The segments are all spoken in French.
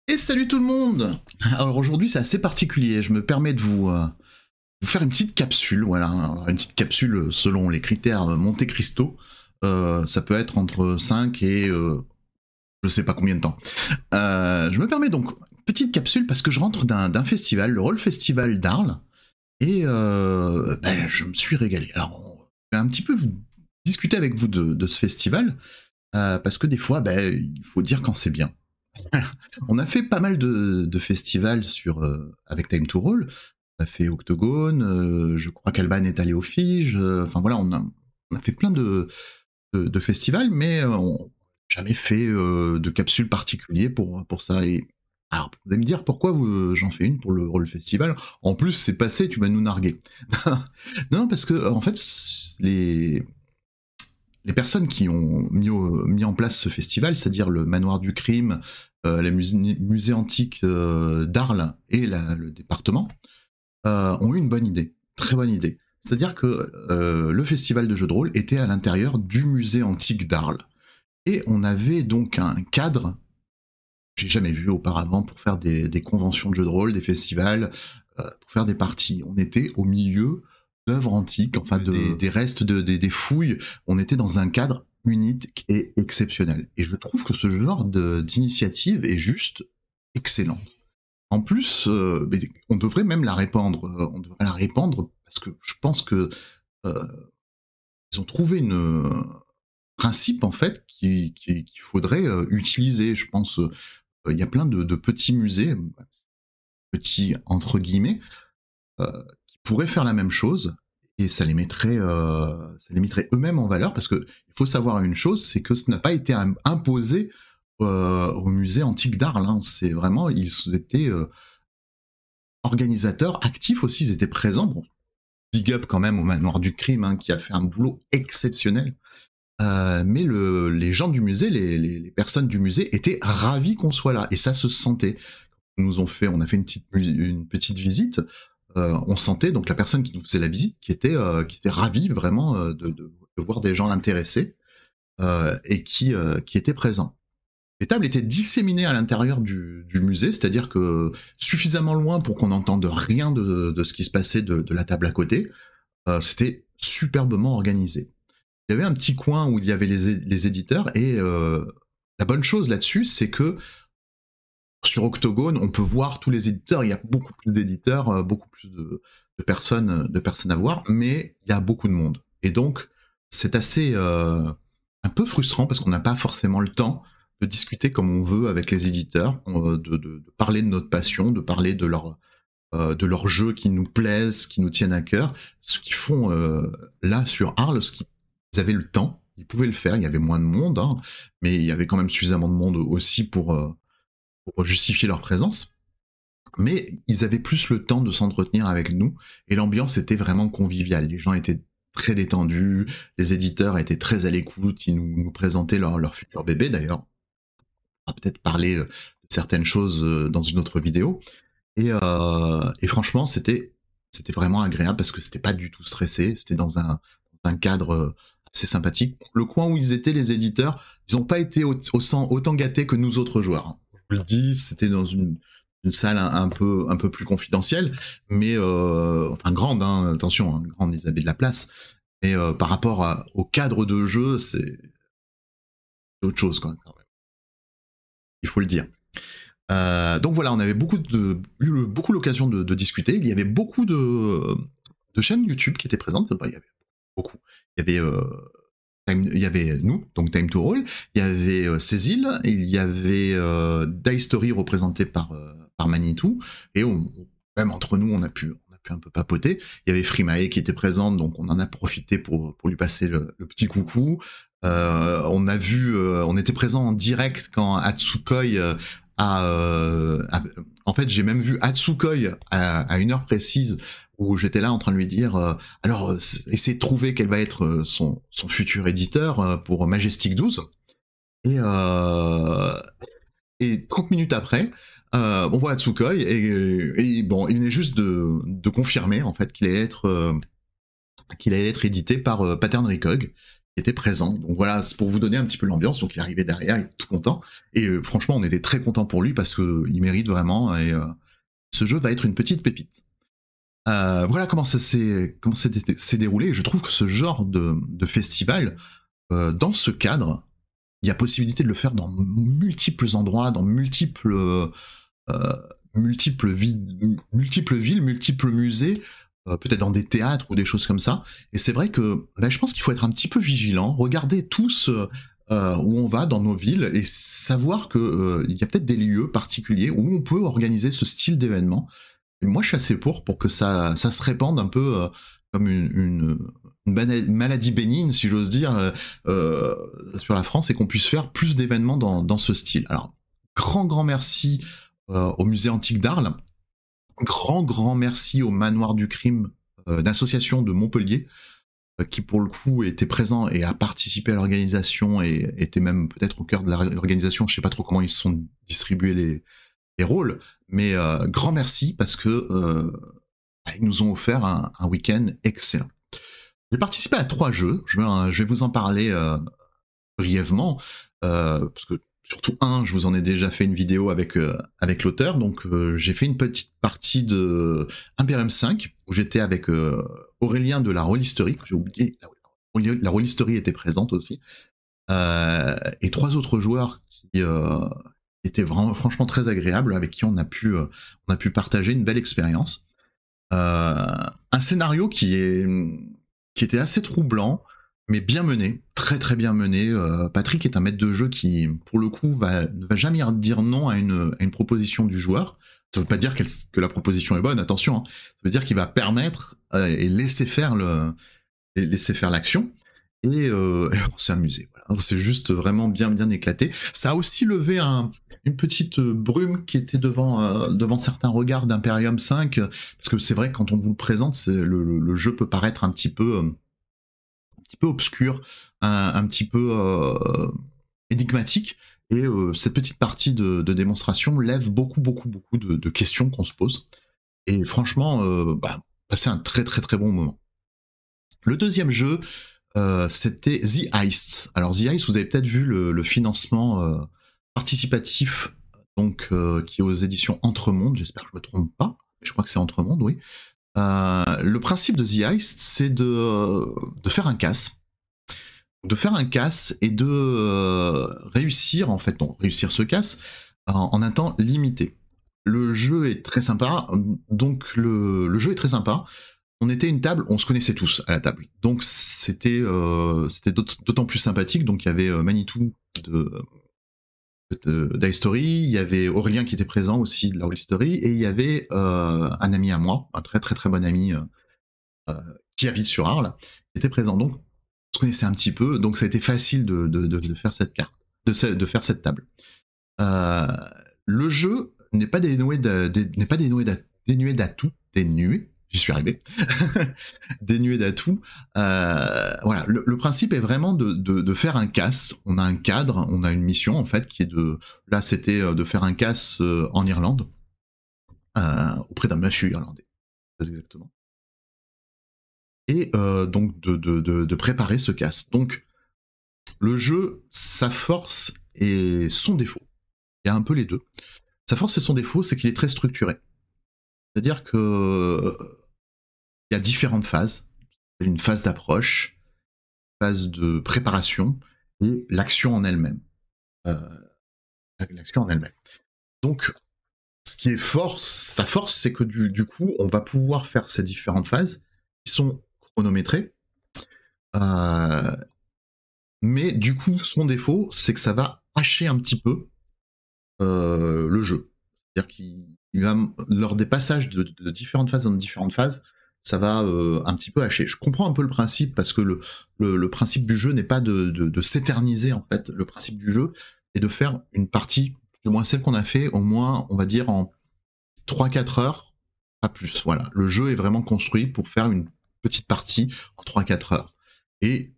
Et salut tout le monde. Alors aujourd'hui c'est assez particulier, je me permets de vous faire une petite capsule, voilà, alors, une petite capsule selon les critères Monte Cristo, ça peut être entre 5 et je sais pas combien de temps. Je me permets donc une petite capsule parce que je rentre d'un festival, le Roll Festival d'Arles, et je me suis régalé. Alors je vais un petit peu discuter avec vous de ce festival, parce que des fois il faut dire quand c'est bien. On a fait pas mal de festivals avec Time to Roll. On a fait Octogone, je crois qu'Alban est allé au Fige. Enfin voilà, on a fait plein de festivals, mais on n'a jamais fait de capsule particulier pour ça. Et alors, vous allez me dire pourquoi j'en fais une pour le Roll Festival. En plus, c'est passé, tu vas nous narguer. Non, parce que en fait, les personnes qui ont mis en place ce festival, c'est-à-dire le Manoir du Crime, les musées antiques d'Arles et le département, ont eu une bonne idée, très bonne idée. C'est-à-dire que le festival de jeux de rôle était à l'intérieur du musée antique d'Arles. Et on avait donc un cadre que j'ai jamais vu auparavant pour faire des conventions de jeux de rôle, des festivals, pour faire des parties. On était au milieu d'œuvres antiques, enfin des restes, des fouilles. On était dans un cadre unique et exceptionnel. Et je trouve que ce genre d'initiative est juste excellente. En plus, on devrait même la répandre. On devrait la répandre parce que je pense que ils ont trouvé un principe en fait qu'il faudrait utiliser. Je pense il y a plein de petits musées, petits entre guillemets, qui pourraient faire la même chose et ça les mettrait eux-mêmes en valeur parce que il faut savoir une chose, c'est que ce n'a pas été imposé au musée antique d'Arles. Hein. C'est vraiment, ils étaient organisateurs actifs aussi, ils étaient présents. Bon, big up quand même au Manoir du Crime hein, qui a fait un boulot exceptionnel. Mais les gens du musée, les personnes du musée étaient ravis qu'on soit là et ça se sentait. On a fait une petite visite. On sentait donc la personne qui nous faisait la visite qui était ravie vraiment de voir des gens l'intéressés et qui étaient présents. Les tables étaient disséminées à l'intérieur du musée, c'est-à-dire que suffisamment loin pour qu'on n'entende rien de ce qui se passait de la table à côté. C'était superbement organisé. Il y avait un petit coin où il y avait les éditeurs et la bonne chose là-dessus, c'est que sur Octogone, on peut voir tous les éditeurs. Il y a beaucoup plus d'éditeurs, beaucoup plus de personnes à voir, mais il y a beaucoup de monde. Et donc, c'est assez un peu frustrant parce qu'on n'a pas forcément le temps de discuter comme on veut avec les éditeurs, de parler de notre passion, de parler de leurs jeux qui nous plaisent, qui nous tiennent à cœur. Ce qu'ils font là sur Arles, ils avaient le temps, ils pouvaient le faire. Il y avait moins de monde, hein, mais il y avait quand même suffisamment de monde aussi pour justifier leur présence. Mais ils avaient plus le temps de s'entretenir avec nous et l'ambiance était vraiment conviviale. Les gens étaient très détendus, les éditeurs étaient très à l'écoute, ils nous présentaient leur futur bébé d'ailleurs. On va peut-être parler de certaines choses dans une autre vidéo. Et franchement, c'était vraiment agréable parce que c'était pas du tout stressé, c'était dans un cadre assez sympathique. Le coin où ils étaient, les éditeurs, ils n'ont pas été autant gâtés que nous autres joueurs. Hein. Je vous le dis, c'était dans une salle un peu plus confidentielle, mais enfin grande, hein, attention, hein, grande, ils avaient de la place. Mais par rapport au cadre de jeu, c'est autre chose quand même. Il faut le dire. Donc voilà, on avait eu beaucoup l'occasion de discuter. Il y avait beaucoup de chaînes YouTube qui étaient présentes. Il y avait beaucoup. Il y avait nous, donc Time to Roll. Il y avait Cécile. Il y avait Die Story représenté par Manitou. Et même entre nous, on a pu un peu papoter. Il y avait Frimae qui était présente, donc on en a profité pour lui passer le petit coucou. On était présent en direct quand Hatsukoi en fait, j'ai même vu Hatsukoi à une heure précise où j'étais là en train de lui dire alors essayer de trouver quel va être son futur éditeur pour Majestic 12 et 30 minutes après on voit Hatsukoi et bon il venait juste de confirmer en fait qu'il allait être édité par Pattern Recog qui était présent. Donc voilà, c'est pour vous donner un petit peu l'ambiance. Donc il arrivait derrière, il était tout content. Et franchement, on était très content pour lui parce que il mérite vraiment. Et ce jeu va être une petite pépite. Voilà comment ça s'est déroulé. Je trouve que ce genre de festival, dans ce cadre, il y a possibilité de le faire dans multiples endroits, dans multiples villes, multiples musées, peut-être dans des théâtres ou des choses comme ça. Et c'est vrai que je pense qu'il faut être un petit peu vigilant, regarder tous où on va dans nos villes et savoir que il y a peut-être des lieux particuliers où on peut organiser ce style d'événement. Et moi, je suis assez pour que ça se répande un peu comme une maladie bénigne, si j'ose dire, sur la France et qu'on puisse faire plus d'événements dans ce style. Alors, grand merci au musée antique d'Arles, grand merci au manoir du crime d'association de Montpellier, qui pour le coup était présent et a participé à l'organisation et était même peut-être au cœur de l'organisation. Je sais pas trop comment ils se sont distribués les rôles, mais grand merci parce que ils nous ont offert un week-end excellent. J'ai participé à 3 jeux, je vais vous en parler brièvement, parce que surtout je vous en ai déjà fait une vidéo avec l'auteur, donc j'ai fait une petite partie de Imperium 5, où j'étais avec Aurélien de la Rollisterie, j'ai oublié, la Rollisterie était présente aussi, et 3 autres joueurs qui étaient vraiment, franchement très agréables, avec qui on a pu partager une belle expérience. Un scénario qui était assez troublant, mais bien mené, très bien mené. Patrick est un maître de jeu qui, pour le coup, ne va jamais dire non à une proposition du joueur. Ça veut pas dire que la proposition est bonne, attention. Hein. Ça veut dire qu'il va permettre et laisser faire l'action. Et on s'est amusé. Voilà. C'est juste vraiment bien éclaté. Ça a aussi levé une petite brume qui était devant certains regards d'Imperium 5, parce que c'est vrai que quand on vous le présente, le jeu peut paraître un petit peu obscur, un petit peu énigmatique, et cette petite partie de démonstration lève beaucoup de questions qu'on se pose. Et franchement, c'est un très bon moment. Le deuxième jeu, c'était The Heist. Alors The Heist, vous avez peut-être vu le financement participatif, donc qui est aux éditions Entremonde, j'espère que je me trompe pas, je crois que c'est Entremonde, oui. Le principe de The Heist, c'est de faire un casse. De faire un casse et de réussir ce casse en un temps limité. Le jeu est très sympa, donc le jeu est très sympa. On était une table, on se connaissait tous à la table. Donc c'était d'autant plus sympathique. Donc il y avait Manitou d'History, il y avait Aurélien qui était présent aussi de la History, et il y avait un ami à moi, un très bon ami qui habite sur Arles, qui était présent. Donc on se connaissait un petit peu, donc ça a été facile de faire cette carte, de faire cette table. Le jeu n'est pas dénué d'atouts, j'y suis arrivé, dénué d'atouts. Voilà, le principe est vraiment de faire un casse. On a un cadre, on a une mission en fait qui est là c'était de faire un casse en Irlande, auprès d'un mafieux irlandais, exactement. Et donc de préparer ce casse. Donc le jeu, sa force et son défaut, il y a un peu les deux. Sa force et son défaut, c'est qu'il est très structuré. C'est-à-dire que il y a différentes phases. Une phase d'approche, une phase de préparation et l'action en elle-même. Donc, ce qui est sa force, c'est que du coup, on va pouvoir faire ces différentes phases qui sont chronométrées. Mais du coup, son défaut, c'est que ça va hacher un petit peu le jeu. C'est-à-dire qu'il va, lors des passages de différentes phases dans différentes phases, ça va un petit peu hacher. Je comprends un peu le principe, parce que le principe du jeu n'est pas de s'éterniser, en fait. Le principe du jeu est de faire une partie, du moins celle qu'on a fait, au moins, on va dire, en 3-4 heures, pas plus. Voilà. Le jeu est vraiment construit pour faire une petite partie en 3-4 heures. Et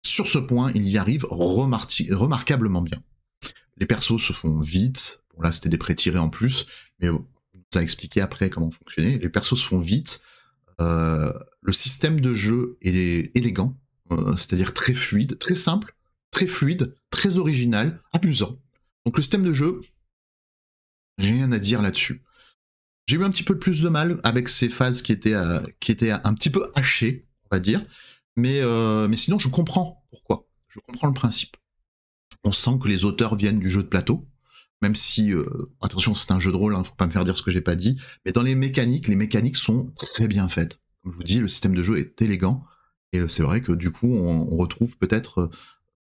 sur ce point, il y arrive remarquablement bien. Les persos se font vite. Bon, là, c'était des pré-tirés en plus, mais on vous a expliqué après comment fonctionner. Les persos se font vite. Le système de jeu est élégant. c'est-à-dire très fluide, très simple, très fluide, très original, amusant. Donc le système de jeu, rien à dire là-dessus. J'ai eu un petit peu plus de mal avec ces phases qui étaient un petit peu hachées, on va dire, mais sinon je comprends pourquoi, je comprends le principe. On sent que les auteurs viennent du jeu de plateau, même si, attention, c'est un jeu de rôle, hein, faut pas me faire dire ce que j'ai pas dit, mais dans les mécaniques sont très bien faites. Comme je vous dis, le système de jeu est élégant, et c'est vrai que du coup, on retrouve peut-être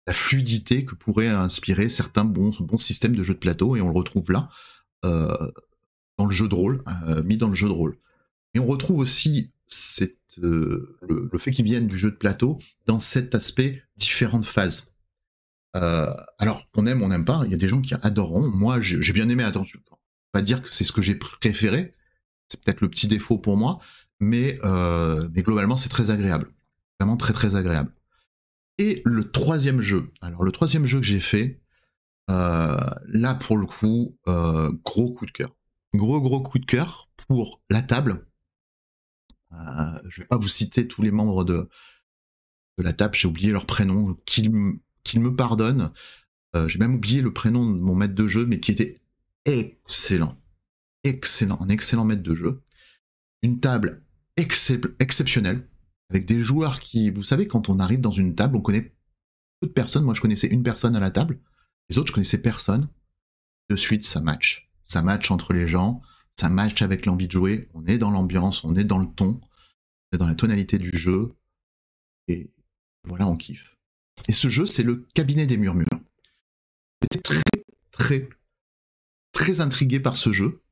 la fluidité que pourraient inspirer certains bons systèmes de jeux de plateau, et on le retrouve là, euh, dans le jeu de rôle, mis dans le jeu de rôle. Et on retrouve aussi le fait qu'ils viennent du jeu de plateau dans cet aspect différentes phases. Alors, on aime, on n'aime pas. Il y a des gens qui adoreront. Moi, j'ai bien aimé. Attention, pas dire que c'est ce que j'ai préféré. C'est peut-être le petit défaut pour moi, mais globalement, c'est très agréable. Vraiment très très agréable. Et le troisième jeu. Alors, le troisième jeu que j'ai fait, là pour le coup, gros coup de cœur. Gros coup de cœur pour la table. Je vais pas vous citer tous les membres de la table. J'ai oublié leur prénom. Qu'ils me pardonnent. J'ai même oublié le prénom de mon maître de jeu, mais qui était excellent. Excellent, un excellent maître de jeu. Une table exceptionnelle, avec des joueurs qui, vous savez, quand on arrive dans une table, on connaît peu de personnes. Moi, je connaissais une personne à la table. Les autres, je connaissais personne. De suite, ça match. Ça match entre les gens, ça match avec l'envie de jouer. On est dans l'ambiance, on est dans le ton, on est dans la tonalité du jeu. Et voilà, on kiffe. Et ce jeu, c'est le Cabinet des Murmures. J'étais très, très intrigué par ce jeu,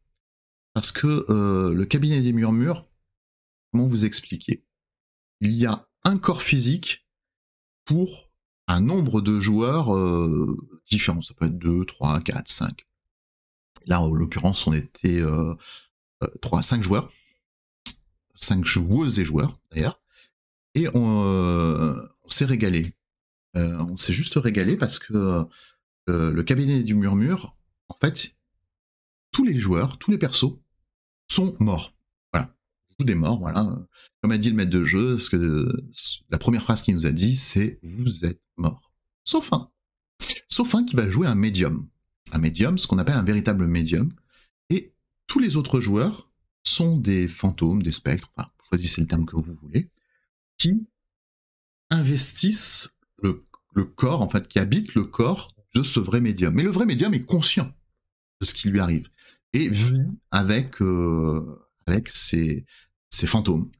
parce que le Cabinet des Murmures, comment vous expliquer? Il y a un corps physique pour un nombre de joueurs différents. Ça peut être 2, 3, 4, 5. Là, en l'occurrence, on était 5 joueurs. 5 joueuses et joueurs, d'ailleurs. Et on s'est régalé. On s'est juste régalé parce que le Cabinet du Murmure, en fait, tous les joueurs, tous les persos sont morts. Voilà. Tous des morts, voilà. Comme a dit le maître de jeu, la première phrase qu'il nous a dit, c'est « Vous êtes morts ». Sauf un. Sauf un qui va jouer un médium. Un médium, ce qu'on appelle un véritable médium. Et tous les autres joueurs sont des fantômes, des spectres, enfin, choisissez le terme que vous voulez, qui investissent le corps, en fait, qui habitent le corps de ce vrai médium. Mais le vrai médium est conscient de ce qui lui arrive et vit avec ces fantômes.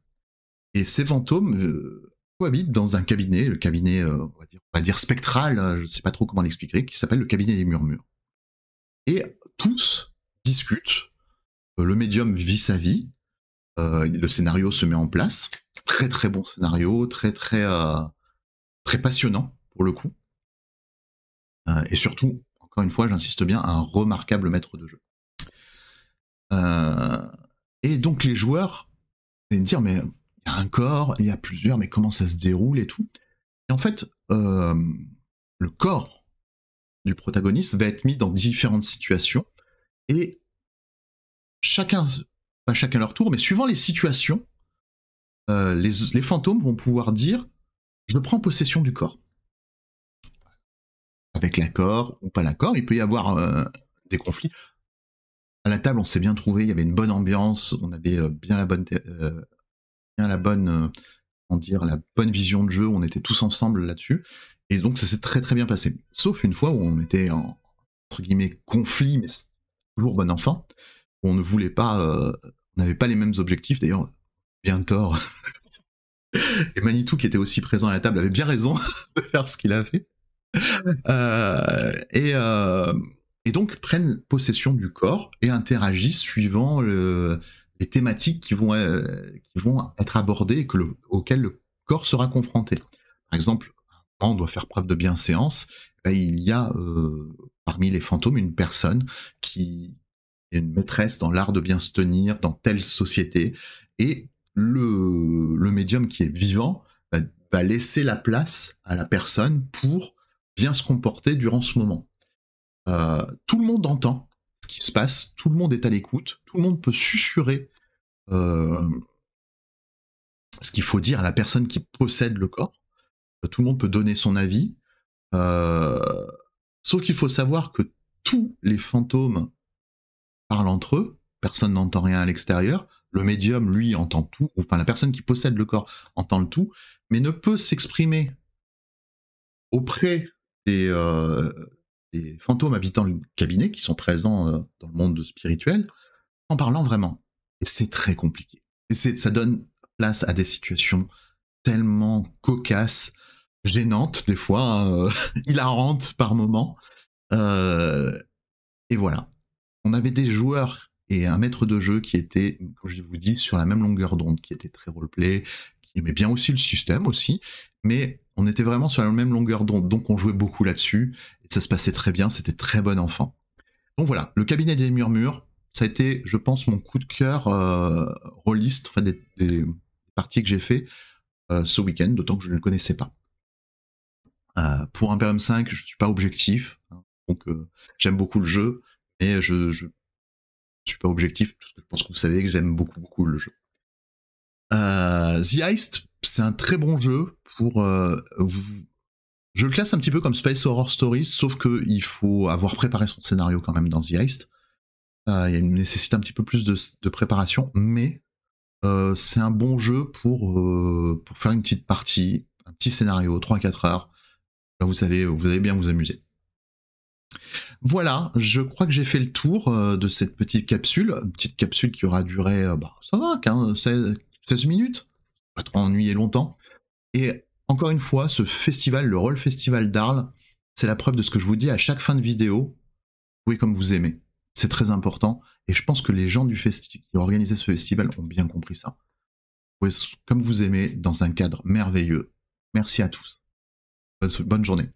Et ces fantômes cohabitent dans un cabinet, le cabinet, on va dire spectral, je ne sais pas trop comment l'expliquer, qui s'appelle le Cabinet des Murmures. Et tous discutent, le médium vit sa vie, le scénario se met en place, très très bon scénario, très passionnant pour le coup, et surtout, encore une fois, j'insiste bien, un remarquable maître de jeu. Et donc les joueurs, ils vont me dire, mais il y a un corps, il y a plusieurs, mais comment ça se déroule et tout. Et en fait, le corps du protagoniste va être mis dans différentes situations, et pas chacun leur tour, mais suivant les situations, les fantômes vont pouvoir dire « je prends possession du corps ». Avec l'accord ou pas l'accord, il peut y avoir des conflits. À la table, on s'est bien trouvé, il y avait une bonne ambiance, on avait bien la bonne vision de jeu, on était tous ensemble là-dessus, et donc ça s'est très très bien passé. Sauf une fois où on était en, entre guillemets, conflit, mais toujours bon enfant, où on ne voulait pas, on n'avait pas les mêmes objectifs, d'ailleurs, bien tort. Et Manitou, qui était aussi présent à la table, avait bien raison de faire ce qu'il a fait. Et donc prennent possession du corps et interagissent suivant les thématiques qui vont être abordées et auxquelles le corps sera confronté. Par exemple, on doit faire preuve de bienséance, il y a parmi les fantômes une personne qui est une maîtresse dans l'art de bien se tenir dans telle société, et le médium qui est vivant va laisser la place à la personne pour bien se comporter durant ce moment. Tout le monde entend ce qui se passe, tout le monde est à l'écoute, tout le monde peut susurrer ce qu'il faut dire à la personne qui possède le corps. tout le monde peut donner son avis. Sauf qu'il faut savoir que tous les fantômes parlent entre eux, personne n'entend rien à l'extérieur. Le médium, lui, entend tout, enfin la personne qui possède le corps entend le tout, mais ne peut s'exprimer auprès des fantômes habitant le cabinet, qui sont présents dans le monde spirituel, en parlant vraiment. Et c'est très compliqué. Et ça donne place à des situations tellement cocasses, gênantes des fois, hein, hilarantes par moments. Et voilà. On avait des joueurs et un maître de jeu qui était, comme je vous dis, sur la même longueur d'onde, qui était très roleplay, qui aimait bien aussi le système aussi, mais on était vraiment sur la même longueur d'onde, donc on jouait beaucoup là-dessus, et ça se passait très bien, c'était très bon enfant. Donc voilà, le cabinet des murmures, ça a été, je pense, mon coup de cœur rôliste, enfin des parties que j'ai fait ce week-end, d'autant que je ne le connaissais pas. Pour Imperium 5, je suis pas objectif, hein, donc j'aime beaucoup le jeu, mais je suis pas objectif, parce que je pense que vous savez que j'aime beaucoup le jeu. The Heist, c'est un très bon jeu pour... je le classe un petit peu comme Space Horror Stories, sauf qu'il faut avoir préparé son scénario quand même dans The Heist. Il y a une nécessité un petit peu plus de préparation, mais c'est un bon jeu pour faire une petite partie, un petit scénario, 3-4 heures. Là, vous allez bien vous amuser. Voilà, je crois que j'ai fait le tour de cette petite capsule. Une petite capsule qui aura duré, ça va, 16 minutes. Pas trop ennuyé longtemps. Et encore une fois, ce festival, le Roll Festival d'Arles, c'est la preuve de ce que je vous dis à chaque fin de vidéo. Jouez comme vous aimez. C'est très important. Et je pense que les gens qui ont organisé ce festival ont bien compris ça. Jouez comme vous aimez, dans un cadre merveilleux. Merci à tous. Bonne journée.